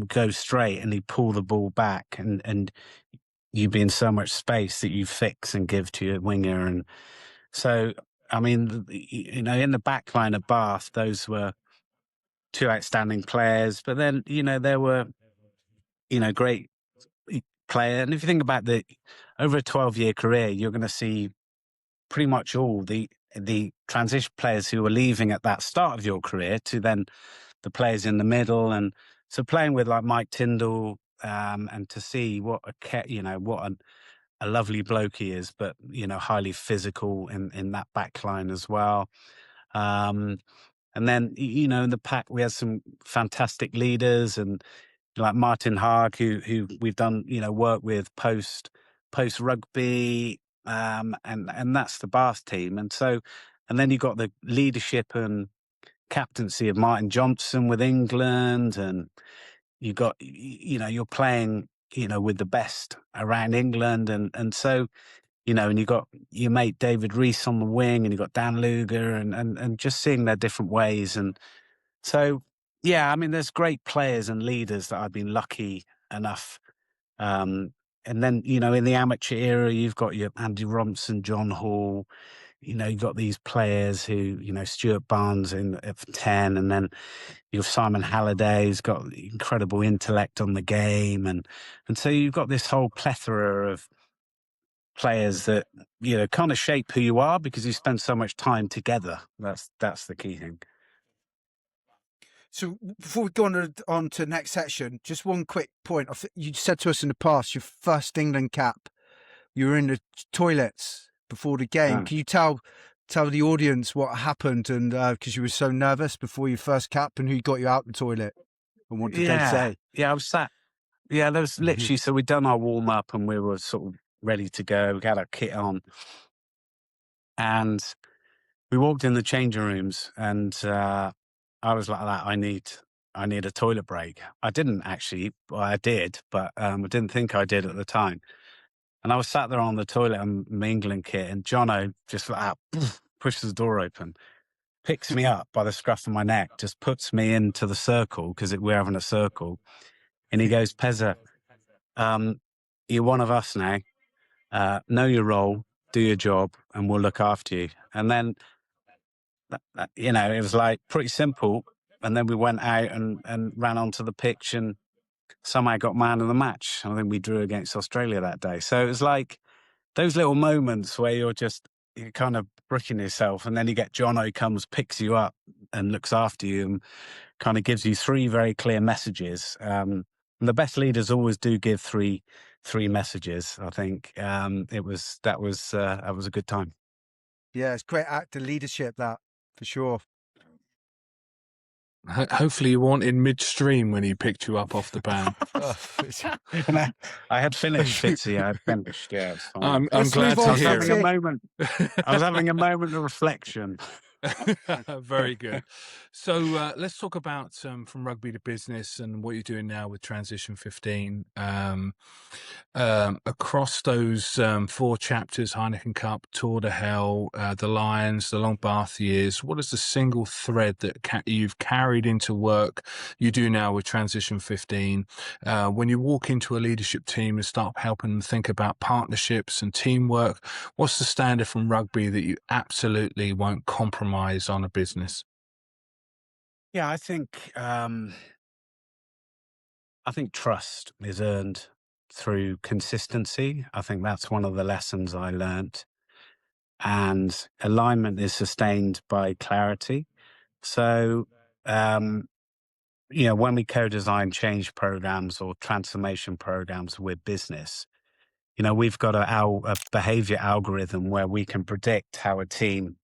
go straight and he'd pull the ball back, and you'd be in so much space that you fix and give to your winger. And so, I mean, in the back line of Bath, those were 2 outstanding players. But then, there were, great player. And if you think about over a 12-year career, you're going to see pretty much all the transition players who were leaving at that start of your career to then the players in the middle. And so playing with like Mike Tyndall, and to see what a lovely bloke he is, but highly physical in that back line as well. And then, in the pack, we had some fantastic leaders, and like Martin Haag, who we've done, work with post rugby, and that's the Bath team. And then you got the leadership and captaincy of Martin Johnson with England, and you got, you're playing, with the best around England, and so, and you got your mate David Rees on the wing, and you got Dan Luger, and just seeing their different ways. And so, yeah, I mean, there's great players and leaders that I've been lucky enough. And then, in the amateur era, you've got your Andy Robinson, John Hall, you've got these players who, Stuart Barnes at 10, and then you've Simon Halliday, who's got incredible intellect on the game. And so you've got this whole plethora of players that, kind of shape who you are because you spend so much time together. That's the key thing. So before we go on to the next section, just one quick point. You said to us in the past, your first England cap, you were in the toilets before the game. Can you tell the audience what happened, and because you were so nervous before your first cap, and who got you out the toilet, and what did they say? Yeah, I was sat. Yeah, there was literally, so we'd done our warm up and we were sort of ready to go. We had our kit on, and we walked in the changing rooms, and I was like, "That I need a toilet break." I didn't actually. Well, I did, but I didn't think I did at the time. And I was sat there on the toilet in my England kit, and Jono just like pushes the door open, picks me up by the scruff of my neck, just puts me into the circle because we're having a circle, and he goes, "Pezza, you're one of us now. Know your role, do your job, and we'll look after you." And then, it was like pretty simple. And then we went out and ran onto the pitch and somehow got man of the match. I think we drew against Australia that day. So it was like those little moments where you're kind of bricking yourself, and then you get Jono comes, picks you up and looks after you and kind of gives you three very clear messages. And the best leaders always do give three messages. I think that was a good time. Yeah, it's great act of leadership, that, for sure. Hopefully you weren't in midstream when he picked you up off the pan. I had finished, Fitzy. I had finished. Yeah, it's fine. I'm glad to hear it. I was having a moment of reflection. Very good. So let's talk about from rugby to business and what you're doing now with Transition 15. Across those 4 chapters, Heineken Cup, Tour de Hell, the Lions, the Long Bath years, what is the single thread that you've carried into work you do now with Transition 15? When you walk into a leadership team and start helping them think about partnerships and teamwork, what's the standard from rugby that you absolutely won't compromise on a business? Yeah, I think trust is earned through consistency. I think that's one of the lessons I learned. And alignment is sustained by clarity. So, when we co-design change programs or transformation programs with business, we've got a behavior algorithm where we can predict how a team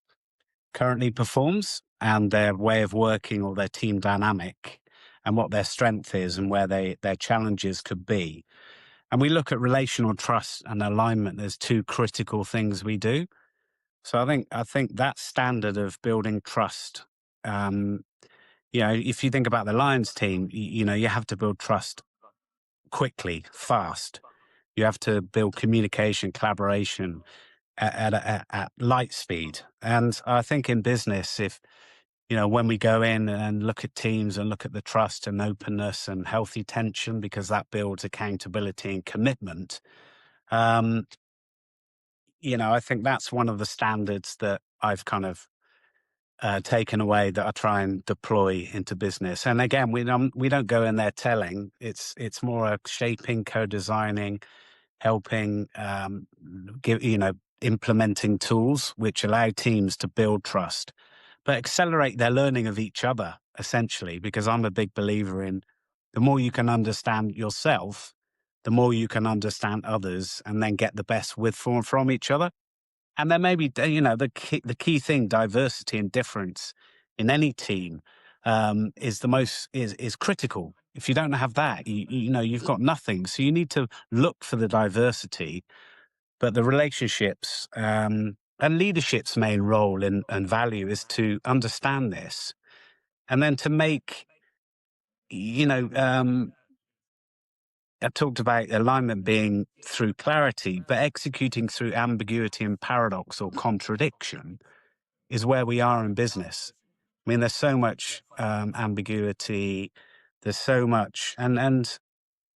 currently performs and their way of working or their team dynamic and what their strength is and where their challenges could be. And we look at relational trust and alignment as 2 critical things we do. So I think that standard of building trust, if you think about the Lions team, you have to build trust quickly, fast. You have to build communication, collaboration at light speed. And I think in business, if, when we go in and look at teams and look at the trust and openness and healthy tension, because that builds accountability and commitment, I think that's one of the standards that I've kind of taken away that I try and deploy into business. And again, we don't go in there telling. It's more a shaping, co-designing, helping, implementing tools which allow teams to build trust, but accelerate their learning of each other, essentially, because I'm a big believer in the more you can understand yourself, the more you can understand others and then get the best with from each other. And there may be, the key thing, diversity and difference in any team is the most is critical. If you don't have that, you know, you've got nothing. So you need to look for the diversity, but the relationships and leadership's main role and value is to understand this, and then to make, you know, I talked about alignment being through clarity, but executing through ambiguity and paradox or contradiction is where we are in business. I mean, there's so much ambiguity. There's so much, and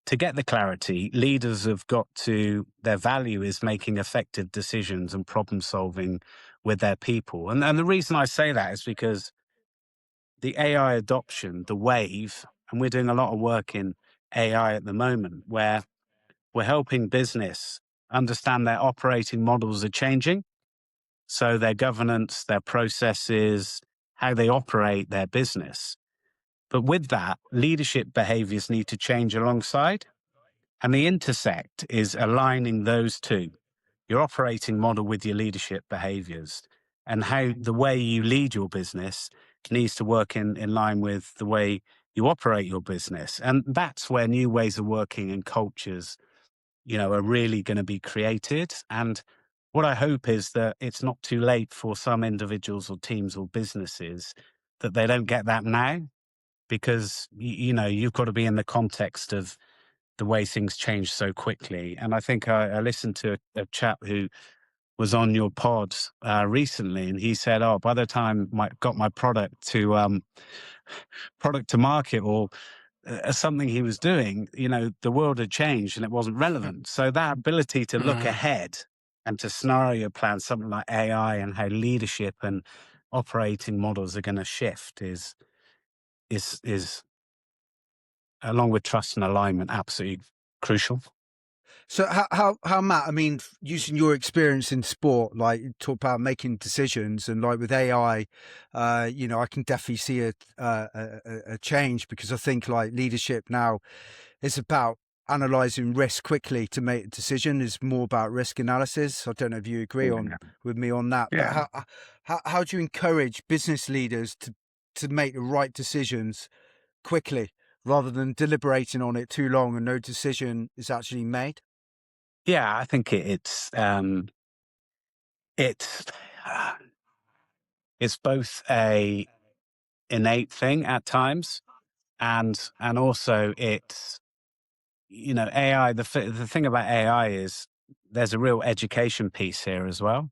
to get the clarity, leaders have got to. Their value is making effective decisions and problem solving with their people. And the reason I say that is because the AI adoption, the wave, and we're doing a lot of work in AI at the moment, where we're helping business understand their operating models are changing. So their governance, their processes, how they operate their business. But with that, leadership behaviors need to change alongside. And the intersect is aligning those two, your operating model with your leadership behaviors, and how the way you lead your business needs to work in line with the way you operate your business. And that's where new ways of working and cultures, you know, are really going to be created. And what I hope is that it's not too late for some individuals or teams or businesses that they don't get that now, because, you know, you've got to be in the context of the way things change so quickly. And I think I listened to a chap who was on your pod recently, and he said, "Oh, by the time I got my product to market, or something he was doing, you know, the world had changed and it wasn't relevant." So that ability to look ahead and to scenario plan something like AI and how leadership and operating models are going to shift is along with trust and alignment absolutely crucial. So how Matt, I mean, using your experience in sport, like you talk about making decisions, and like with AI, you know, I can definitely see a change, because I think like leadership now is about analyzing risk quickly to make a decision. Is more about risk analysis. I don't know if you agree with me on that, but Yeah. how do you encourage business leaders to make the right decisions quickly, rather than deliberating on it too long and no decision is actually made? Yeah, I think it's it's both a innate thing at times, and also it's, you know, AI. The thing about AI is there's a real education piece here as well.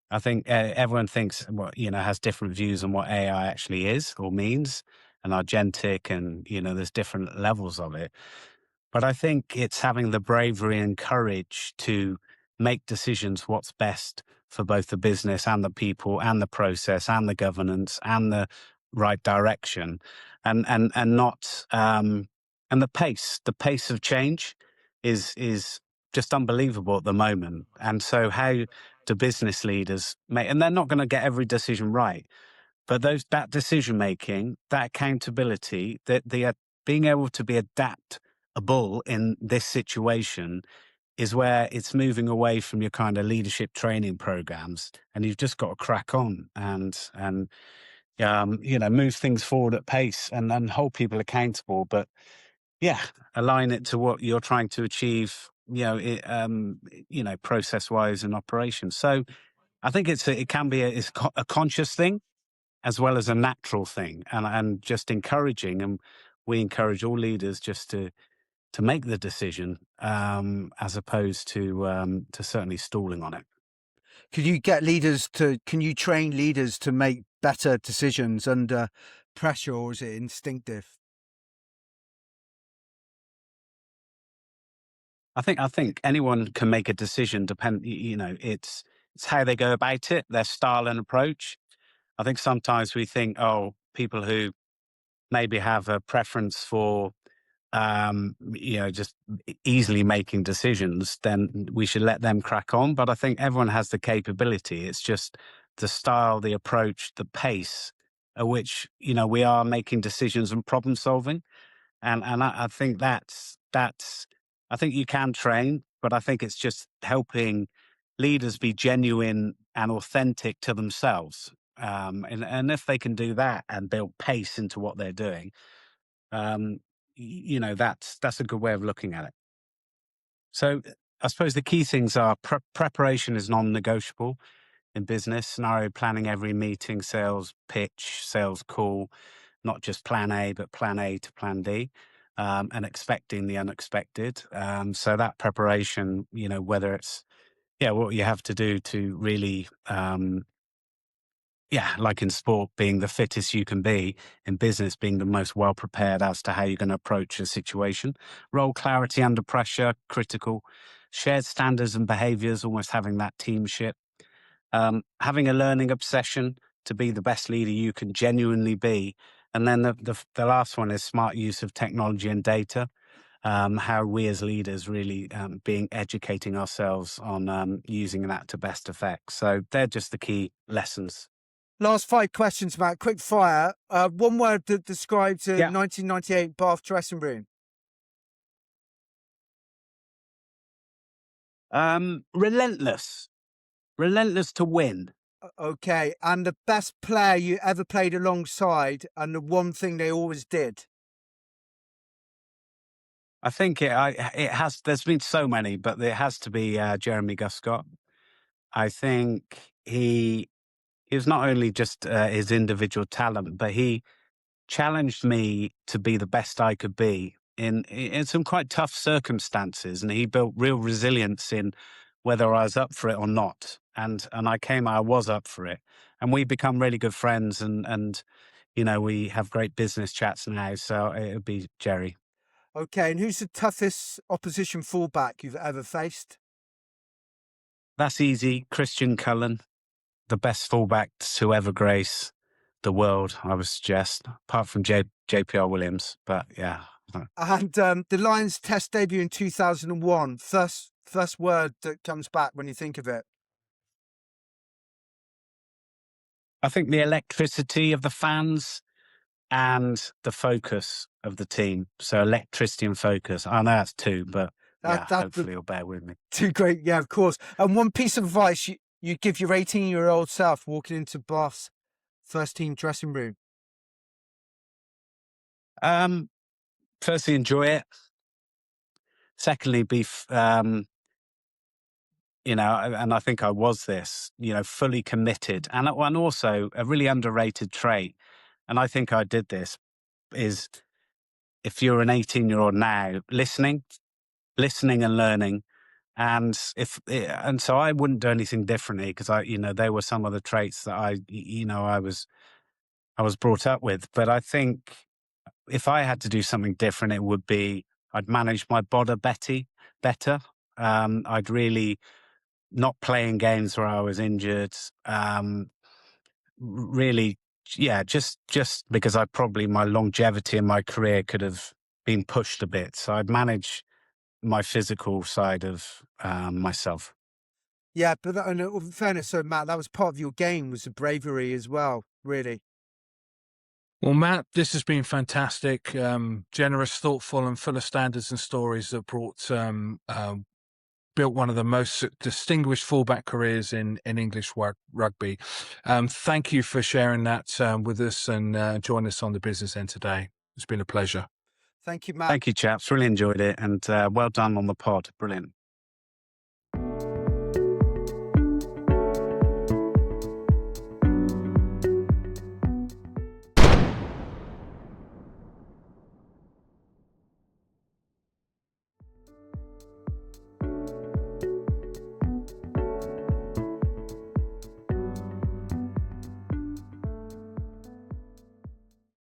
I think everyone thinks, what, you know, has different views on what AI actually is or means, and agentic, and, you know, there's different levels of it. But I think it's having the bravery and courage to make decisions what's best for both the business and the people and the process and the governance and the right direction, and not and the pace of change is just unbelievable at the moment. And so how do business leaders make, and they're not going to get every decision right, but that decision making, that accountability, that the being able to be adaptable in this situation is where it's moving away from your kind of leadership training programs, and you've just got to crack on and you know, move things forward at pace and hold people accountable. But yeah, align it to what you're trying to achieve. You know, process wise and operations. So I think it can be a conscious thing as well as a natural thing, and just encouraging, and we encourage all leaders just to make the decision, as opposed to certainly stalling on it. Can you train leaders to make better decisions under pressure, or is it instinctive? I think anyone can make a decision. You know, it's how they go about it, their style and approach. I think sometimes we think, oh, people who maybe have a preference for you know, just easily making decisions, then we should let them crack on. But I think everyone has the capability. It's just the style, the approach, the pace at which, you know, we are making decisions and problem solving. And I think that's I think you can train, but I think it's just helping leaders be genuine and authentic to themselves. And if they can do that and build pace into what they're doing, that's a good way of looking at it. So I suppose the key things are preparation is non-negotiable in business. Scenario planning every meeting, sales pitch, sales call, not just plan A, but plan A to plan D, and expecting the unexpected. So that preparation, whether it's, what you have to do to really, like in sport, being the fittest you can be, in business, being the most well prepared as to how you're going to approach a situation. Role clarity under pressure, critical. Shared standards and behaviors, almost having that teamship. Having a learning obsession to be the best leader you can genuinely be. And then the last one is smart use of technology and data. How we as leaders really educating ourselves on using that to best effect. So they're just the key lessons. Last 5 questions, Matt. Quick fire. One word that describes a 1998 Bath dressing room. Relentless. Relentless to win. Okay. And the best player you ever played alongside, and the one thing they always did? I think it has. There's been so many, but there has to be Jeremy Guscott. I think he was not only just his individual talent, but he challenged me to be the best I could be in some quite tough circumstances, and he built real resilience in whether I was up for it or not. And I was up for it, and we become really good friends, and we have great business chats now. So it would be Jerry. Okay, and who's the toughest opposition fullback you've ever faced? That's easy. Christian Cullen, the best fullback to ever grace the world, I would suggest, apart from JPR Williams. But yeah. And the Lions test debut in 2001, first word that comes back when you think of it? I think the electricity of the fans and the focus of the team. So electricity and focus. I know that's 2, but hopefully you'll bear with me. 2 great, yeah, of course. And one piece of advice you give your 18-year-old self walking into Bath's first team dressing room? Firstly, enjoy it. Secondly, and I think I was this, fully committed. And also a really underrated trait, and I think I did this, is if you're an 18-year-old now, listening and learning. And so I wouldn't do anything differently, because there were some of the traits that I was brought up with. But I think if I had to do something different, it would be I'd manage my body better. I'd really not playing games where I was injured. Really, just because my longevity in my career could have been pushed a bit. So I'd manage my physical side of myself. Yeah, but in fairness, so Matt, that was part of your game, was the bravery as well, really. Well, Matt, this has been fantastic, generous, thoughtful, and full of standards and stories that built one of the most distinguished fullback careers in English rugby. Thank you for sharing that with us and joining us on the business end today. It's been a pleasure. Thank you, Matt. Thank you, chaps. Really enjoyed it, and well done on the pod. Brilliant.